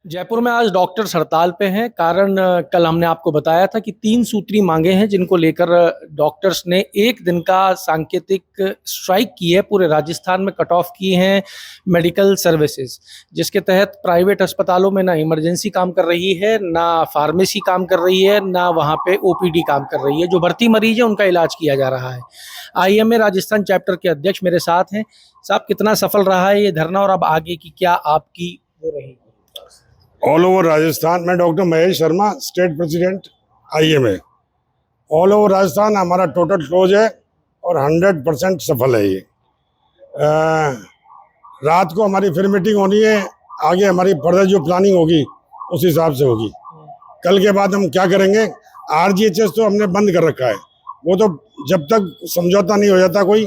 जयपुर में आज डॉक्टर्स हड़ताल पे हैं। कारण कल हमने आपको बताया था कि 3 सूत्री मांगे हैं जिनको लेकर डॉक्टर्स ने एक दिन का सांकेतिक स्ट्राइक की है। पूरे राजस्थान में कट ऑफ की हैं मेडिकल सर्विसेज, जिसके तहत प्राइवेट अस्पतालों में ना इमरजेंसी काम कर रही है, ना फार्मेसी काम कर रही है, ना वहाँ पे ओपीडी काम कर रही है। जो भर्ती मरीज है उनका इलाज किया जा रहा है। आईएमए राजस्थान चैप्टर के अध्यक्ष मेरे साथ हैं। साहब, कितना सफल रहा है ये धरना और अब आगे की क्या आपकी वो रहेगी? ऑल ओवर राजस्थान में doctor Mahesh Sharma, state president IMA. All over Rajasthan हमारा टोटल क्लोज है और 100% सफल है ये। रात को हमारी फिर मीटिंग होनी है, आगे हमारी फर्दर जो प्लानिंग होगी उस हिसाब से होगी। कल के बाद हम क्या करेंगे, आरजीएचएस तो हमने बंद कर रखा है। वो तो जब तक समझौता नहीं हो जाता कोई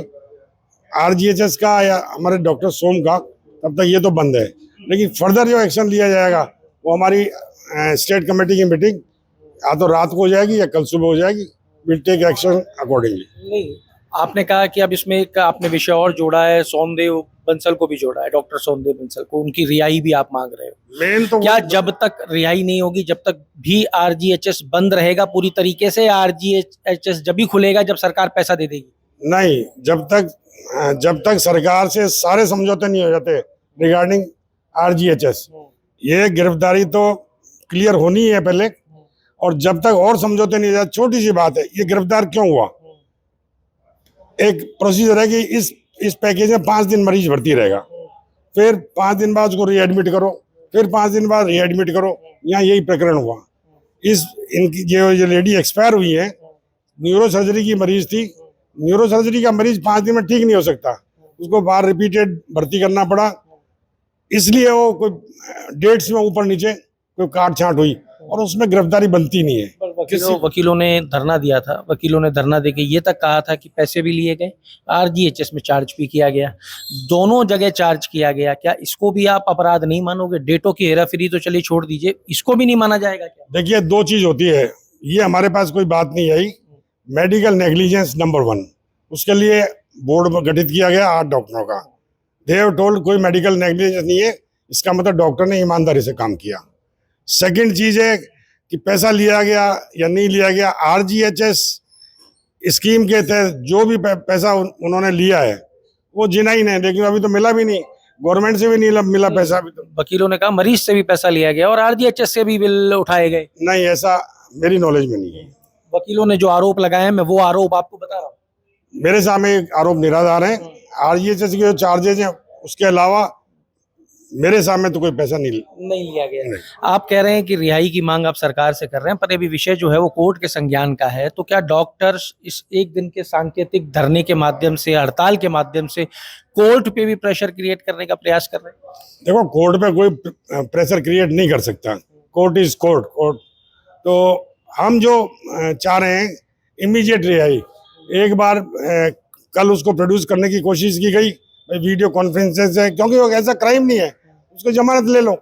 आरजीएचएस का या हमारे डॉक्टर सोम का, तब तक ये तो बंद है। लेकिन फर्दर जो एक्शन लिया जाएगा वो हमारी स्टेट कमेटी की मीटिंग या तो रात को हो जाएगी या कल सुबह हो जाएगी। Will take action accordingly. नहीं, आपने कहा कि अब इसमें एक आपने विषय और जोड़ा है, सोमदेव बंसल को भी जोड़ा है, डॉक्टर सोमदेव बंसल को, उनकी रिहाई भी आप मांग रहे हो। मेन तो क्या जब तक रिहाई नहीं होगी, जब तक भी आरजीएचएस बंद रहेगा पूरी तरीके से? आरजीएचएस जब भी खुलेगा जब सरकार पैसा दे देगी? नहीं, जब तक सरकार से सारे समझौते नहीं हो जाते रिगार्डिंग आरजीएचएस, ये गिरफ्तारी तो क्लियर होनी है पहले। और जब तक और समझौते नहीं जाते, छोटी सी बात है, ये गिरफ्तार क्यों हुआ? एक प्रोसीजर है कि इस पैकेज में 5 दिन मरीज भर्ती रहेगा, फिर 5 दिन बाद उसको रीएडमिट करो, फिर 5 दिन बाद रीएडमिट करो। यहाँ यही प्रकरण हुआ। इनकी जो लेडी एक्सपायर हुई है, न्यूरो सर्जरी की मरीज थी। न्यूरो सर्जरी का मरीज 5 दिन में ठीक नहीं हो सकता, उसको बाहर रिपीटेड भर्ती करना पड़ा। इसलिए वो कोई डेट्स में ऊपर नीचे कोई काट छांट हुई और उसमें गिरफ्तारी बनती नहीं है। वकीलों ने धरना दिया था। वकीलों ने धरना देके ये तक कहा था कि पैसे भी लिए गए, आरजीएचएस में चार्ज भी किया गया, दोनों जगह चार्ज किया गया। क्या इसको भी आप अपराध नहीं मानोगे? डेटों की हेराफेरी तो चलिए छोड़ दीजिए, इसको भी नहीं माना जाएगा क्या? देखिए, 2 चीज होती है। ये हमारे पास कोई बात नहीं आई। मेडिकल नेग्लिजेंस नंबर 1, उसके लिए बोर्ड गठित किया गया 8 डॉक्टरों का। देव टोल्ड कोई मेडिकल नेग्लिजेंस नहीं है, इसका मतलब डॉक्टर ने ईमानदारी से काम किया। सेकंड चीज है कि पैसा लिया गया या नहीं लिया गया। आरजीएचएस स्कीम के तहत जो भी पैसा उन्होंने लिया है वो जिना ही नहीं, लेकिन अभी तो मिला भी नहीं, गवर्नमेंट से भी नहीं मिला पैसा अभी तो। वकीलों ने कहा मरीज से भी पैसा लिया गया और आरजीएचएस से भी बिल उठाए गए। नहीं, ऐसा मेरी नॉलेज में नहीं है। वकीलों ने जो आरोप लगाए हैं, मैं वो आरोप आपको बता रहा हूँ। मेरे सामने आरोप निराधार है। आरजीएचएस के जो चार्जेज हैं उसके अलावा मेरे सामने तो कोई पैसा नहीं लिया गया। आप कह रहे हैं कि रिहाई की मांग आप सरकार से कर रहे हैं, पर अभी विषय जो है वो कोर्ट के संज्ञान का है। तो क्या डॉक्टर्स इस एक दिन के सांकेतिक धरने के माध्यम से, हड़ताल के माध्यम से कोर्ट पे भी प्रेशर क्रिएट करने का प्रयास कर रहे हैं? देखो, कोर्ट पे कोई प्रेशर क्रिएट नहीं कर सकता। Court is court. तो हम जो चाह रहे हैं इमीडिएट रिहाई। एक बार कल उसको प्रोड्यूस करने की कोशिश की गई वीडियो कॉन्फ्रेंसेस से, क्योंकि वो ऐसा क्राइम नहीं है, उसको जमानत ले लो,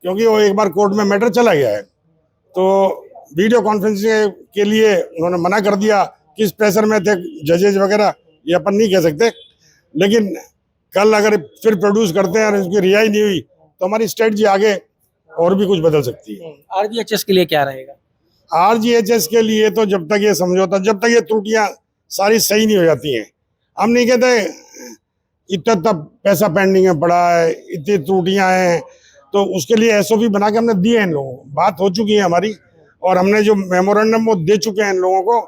क्योंकि वो एक बार कोर्ट में मैटर चला गया है। तो वीडियो कॉन्फ्रेंसिंग के लिए उन्होंने मना कर दिया। किस प्रेशर में थे जजेज वगैरह ये अपन नहीं कह सकते, लेकिन कल अगर फिर प्रोड्यूस करते हैं और उसकी रिहाई नहीं हुई तो हमारी स्ट्रेटजी आगे और भी कुछ बदल सकती है। आरजीएचएस के लिए क्या रहेगा? आरजीएचएस के लिए तो जब तक ये समझौता, जब तक ये त्रुटियां सारी सही नहीं हो जाती हैं, हम नहीं कहते इतना तब पैसा पेंडिंग है पड़ा है, इतनी त्रुटियां हैं, तो उसके लिए एसओपी बना के हमने दिए हैं इन लोगों को। बात हो चुकी है हमारी और हमने जो मेमोरेंडम वो दे चुके हैं इन लोगों को।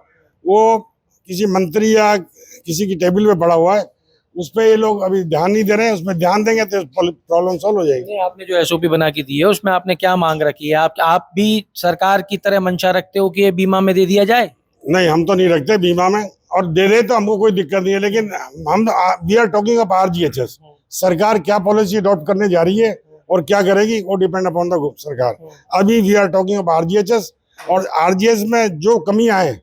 वो किसी मंत्री या किसी की टेबल पे पड़ा हुआ है, उस पर ये लोग अभी ध्यान नहीं दे रहे हैं। उसमें ध्यान देंगे तो प्रॉब्लम सॉल्व हो जाएगी। आपने जो एसओपी बना के दी है उसमें आपने क्या मांग रखी है? आप भी सरकार की तरह मंशा रखते हो कि ये बीमा में दे दिया जाए? नहीं, हम तो नहीं रखते बीमा में, और दे दे तो हमको कोई दिक्कत नहीं है, लेकिन हम we are talking of RGHS. सरकार क्या पॉलिसी अडॉप्ट करने जा रही है और क्या करेगी वो डिपेंड अपॉन द सरकार। अभी we are talking of RGHS, और आरजीएस में जो कमियां हैं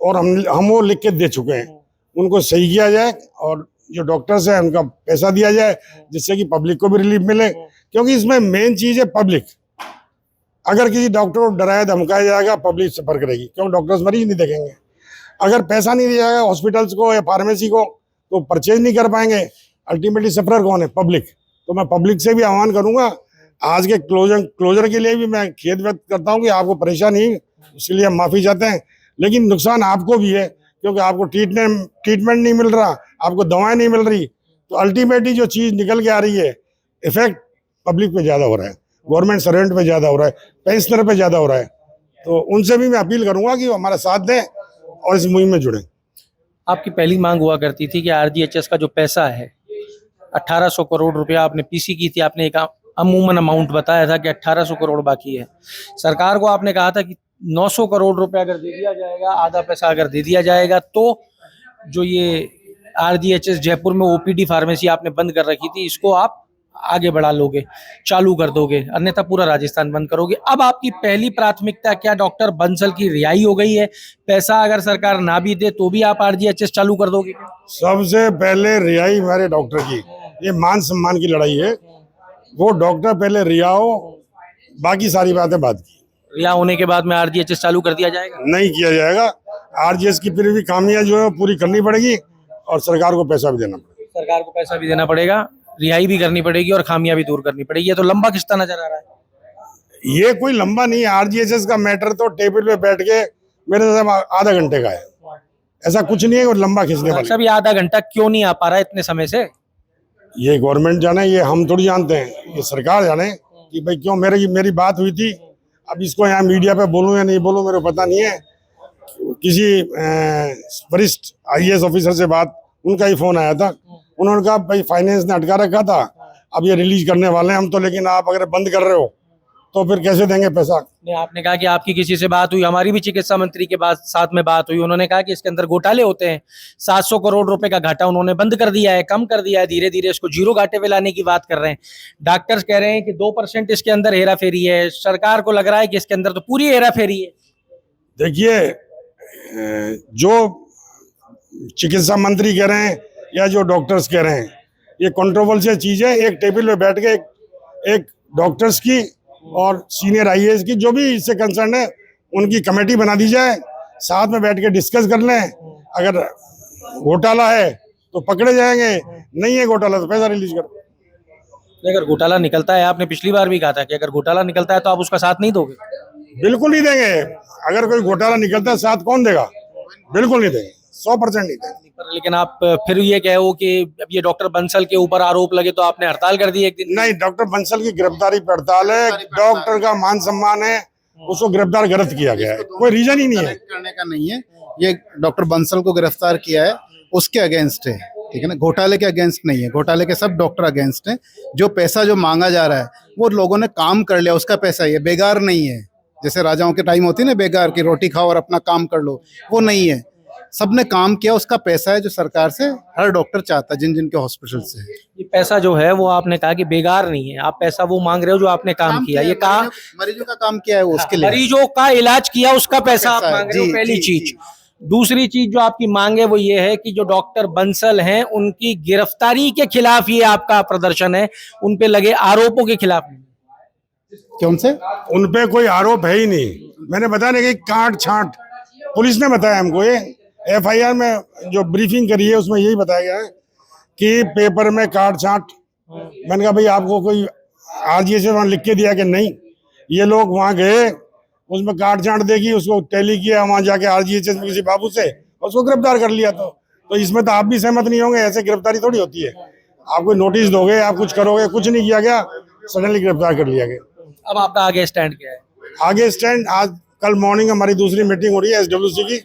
और हम वो लिख के दे चुके हैं, उनको सही किया जाए और जो डॉक्टर्स हैं उनका पैसा दिया जाए, जिससे कि पब्लिक को भी रिलीफ मिले। क्योंकि इसमें मेन चीज है पब्लिक। अगर किसी डॉक्टर को डराया धमकाया जाएगा, पब्लिक सफर करेगी, क्यों? डॉक्टर्स मरीज नहीं देखेंगे। अगर पैसा नहीं दिया जाएगा हॉस्पिटल्स को या फार्मेसी को, तो परचेज नहीं कर पाएंगे। अल्टीमेटली सफरर कौन है? पब्लिक। तो मैं पब्लिक से भी आह्वान करूंगा आज के क्लोजर के लिए भी मैं खेद व्यक्त करता हूँ कि आपको परेशानी, उसके लिए हम माफी चाहते हैं, लेकिन नुकसान आपको भी है क्योंकि आपको ट्रीटमेंट नहीं मिल रहा, आपको दवाएं नहीं मिल रही, तो अल्टीमेटली जो चीज निकल के आ रही है, इफेक्ट पब्लिक पे ज्यादा हो रहा है, गवर्नमेंट सर्वेंट पे ज्यादा हो रहा है, पेंशनर पे ज्यादा हो रहा है। तो उनसे भी मैं अपील करूंगा कि वो हमारा साथ दें और इस मुहिम में जुड़ें। आपकी पहली मांग हुआ करती थी कि आरजीएचएस का जो पैसा है 1800 करोड़ रुपया आपने पीसी की थी, आपने एक अमूमन अमाउंट बताया था कि 1800 करोड़ बाकी है। सरकार को आपने कहा था कि 900 करोड़ रुपया अगर दे दिया जाएगा, आधा पैसा अगर दे दिया जाएगा, तो जो ये आरजीएचएस जयपुर में ओपीडी फार्मेसी आपने बंद कर रखी थी, इसको आप आगे बढ़ा लोगे, चालू कर दोगे, अन्यथा पूरा राजस्थान बंद करोगे। अब आपकी पहली प्राथमिकता क्या डॉक्टर बंसल की रिहाई हो गई है? पैसा अगर सरकार ना भी दे तो भी आप आरजीएचएस चालू कर दोगे? सबसे पहले रिहाई हमारे डॉक्टर की, ये मान सम्मान की लड़ाई है। वो डॉक्टर पहले रिहा हो, बाकी सारी बातें बाद की। रिहा होने के बाद में आरजीएचएस चालू कर दिया जाएगा? नहीं किया जाएगा। आरजीएस की फिर भी खामियां जो है पूरी करनी पड़ेगी और सरकार को पैसा भी देना पड़ेगा। सरकार को पैसा भी देना पड़ेगा, रिहाई भी करनी पड़ेगी और खामियां भी दूर करनी पड़ेगी। ये तो लंबा खिस्ता नजर आ रहा है। ये कोई लंबा नहीं है। आरजीएचएस का मैटर तो टेबल पे बैठ के मेरे साथ आधा घंटे का है, ऐसा कुछ नहीं है और लंबा खींचने वाला। अच्छा, भी आधा घंटा क्यों नहीं आ पा रहा है इतने समय से? ये गवर्नमेंट जाने, ये हम थोड़ी जानते हैं, ये सरकार जाने कि भाई क्यों। मेरी बात हुई थी, अब इसको यहाँ मीडिया पे बोलूं या नहीं बोलूं मेरे को पता नहीं है। किसी वरिष्ठ आईएएस ऑफिसर से बात, उनका ही फोन आया था, उन्होंने कहा भाई फाइनेंस ने अटका रखा था, अब ये रिलीज करने वाले हैं हम तो, लेकिन आप अगर बंद कर रहे हो तो फिर कैसे देंगे पैसा। नहीं, आपने कहा कि आपकी किसी से बात हुई, हमारी भी चिकित्सा मंत्री के साथ में बात हुई, उन्होंने कहा कि इसके अंदर घोटाले होते हैं। 700 करोड़ रुपए का घाटा उन्होंने बंद कर दिया है, कम कर दिया है, धीरे धीरे इसको जीरो घाटे पे लाने की बात कर रहे हैं। डॉक्टर्स कह रहे हैं कि 2% इसके अंदर हेरा फेरी है, सरकार को लग रहा है कि इसके अंदर तो पूरी हेरा फेरी है। देखिए, जो चिकित्सा मंत्री कह रहे हैं या जो डॉक्टर्स कह रहे हैं, ये कंट्रोवर्शियल चीज है। एक टेबल पे बैठ के एक डॉक्टर्स की और सीनियर आईएएस की, जो भी इससे कंसर्न है, उनकी कमेटी बना दी जाए, साथ में बैठ के डिस्कस कर लें। अगर घोटाला है तो पकड़े जाएंगे, नहीं है घोटाला तो पैसा रिलीज करो। अगर घोटाला निकलता है, आपने पिछली बार भी कहा था कि अगर घोटाला निकलता है तो आप उसका साथ नहीं दोगे? बिल्कुल नहीं देंगे। अगर कोई घोटाला निकलता है, साथ कौन देगा? बिल्कुल नहीं देंगे, 100% नहीं देंगे। लेकिन आप फिर ये कहो कि अब ये डॉक्टर बंसल के ऊपर आरोप लगे तो आपने हड़ताल कर दी एक दिन? नहीं, डॉक्टर बंसल की गिरफ्तारी पे हड़ताल है। डॉक्टर का मान सम्मान है, उसको गिरफ्तार गलत किया गया है, कोई रीजन ही नहीं है। करने का नहीं है। ये डॉक्टर बंसल को गिरफ्तार किया है, उसके अगेंस्ट है, ठीक है ना, घोटाले के अगेंस्ट नहीं है। घोटाले के सब डॉक्टर अगेंस्ट हैं। जो पैसा जो मांगा जा रहा है वो लोगों ने काम कर लिया, उसका पैसा ये बेकार नहीं है। जैसे राजाओं के टाइम होती है ना, बेकार की रोटी खाओ और अपना काम कर लो, वो नहीं है। सबने काम किया, उसका पैसा है जो सरकार से हर डॉक्टर चाहता है, जिन जिनके हॉस्पिटल से है। ये पैसा जो है वो आपने कहा कि बेकार नहीं है, आप पैसा वो मांग रहे हो जो आपने काम किया। ये कहा मरीजों का काम किया है वो, उसके लिए मरीजों का इलाज किया, उसका पैसा आप मांग रहे हो, पहली चीज। दूसरी चीज जो आपकी मांग है वो ये है कि जो डॉक्टर बंसल हैं उनकी गिरफ्तारी के खिलाफ ये आपका प्रदर्शन है, उन पे लगे आरोपों के खिलाफ नहीं। कौन से? उनपे कोई आरोप है ही नहीं। मैंने बताया ना कि काट छांट, पुलिस ने बताया हमको। ये एफआईआर में जो ब्रीफिंग करी है उसमें यही बताया गया है कि पेपर में काट छांट। मैंने कहा भाई आपको कोई आरजीएचएस वहां लिख के दिया कि नहीं? ये लोग वहां गए, उसमें काट छांट देखी, उसको टैली किया, वहां जाके आरजीएचएस में किसी बाबू से उसको गिरफ्तार कर लिया। तो इसमें तो आप भी सहमत नहीं होंगे, ऐसे गिरफ्तारी थोड़ी होती है। आप कोई नोटिस दोगे, आप कुछ करोगे, कुछ नहीं किया गया, सडनली गिरफ्तार कर लिया गया। अब आपका आगे स्टैंड क्या है? आगे स्टैंड, आज कल मॉर्निंग हमारी दूसरी मीटिंग हो रही है एसडब्ल्यूसी की,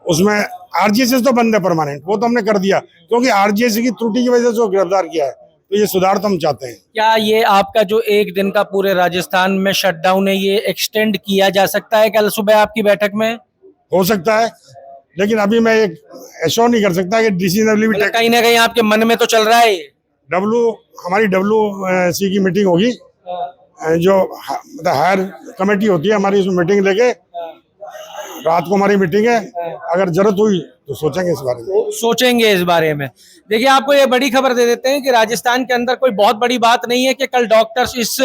उसमें आरजीएचएस तो बंद है परमानेंट, वो तो हमने कर दिया क्योंकि आरजीएचएस की त्रुटि की वजह से उसको गिरफ्तार किया है, तो ये सुधार तो हम चाहते हैं। क्या ये आपका जो एक दिन का पूरे राजस्थान में शटडाउन है ये एक्सटेंड किया जा सकता है कल सुबह आपकी बैठक में? हो सकता है, लेकिन अभी मैं एक एश्योर नहीं कर सकता कि डिसीजन अभी मतलब कहीं ना कहीं आपके मन में तो चल रहा है। हमारी डब्ल्यूसी की मीटिंग होगी, जो मतलब हायर कमेटी होती है हमारी, उसमें मीटिंग लेके रात को हमारी मीटिंग है, अगर जरूरत हुई तो सोचेंगे इस बारे में। सोचेंगे इस बारे में। देखिए, आपको ये बड़ी खबर दे देते हैं कि राजस्थान के अंदर कोई बहुत बड़ी बात नहीं है कि कल डॉक्टर्स इस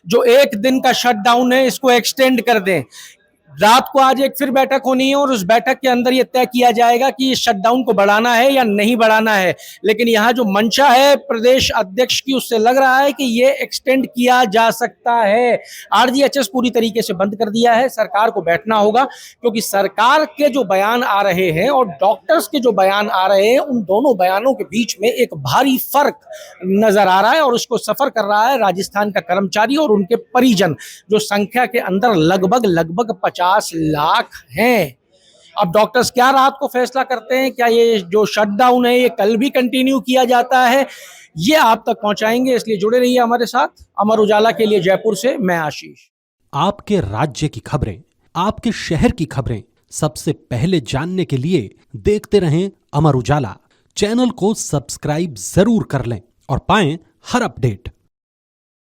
जो एक दिन का शटडाउन है इसको एक्सटेंड कर दें। रात को आज एक फिर बैठक होनी है और उस बैठक के अंदर ये तय किया जाएगा कि इस शटडाउन को बढ़ाना है या नहीं बढ़ाना है। लेकिन यहाँ जो मंशा है प्रदेश अध्यक्ष की, उससे लग रहा है कि ये एक्सटेंड किया जा सकता है। आरजीएचएस पूरी तरीके से बंद कर दिया है, सरकार को बैठना होगा, क्योंकि सरकार के जो बयान आ रहे हैं और डॉक्टर्स के जो बयान आ रहे हैं, उन दोनों बयानों के बीच में एक भारी फर्क नजर आ रहा है और उसको सफर कर रहा है राजस्थान का कर्मचारी और उनके परिजन, जो संख्या के अंदर लगभग 50 लाख हैं। अब डॉक्टर्स क्या रात को फैसला करते हैं, क्या ये जो शटडाउन है ये कल भी कंटिन्यू किया जाता है, ये आप तक पहुंचाएंगे। इसलिए जुड़े रहिए हमारे साथ। अमर उजाला के लिए जयपुर से मैं आशीष। आपके राज्य की खबरें, आपके शहर की खबरें सबसे पहले जानने के लिए देखते रहें अमर उजाला। चैनल को सब्सक्राइब जरूर कर लें और पाएं हर अपडेट।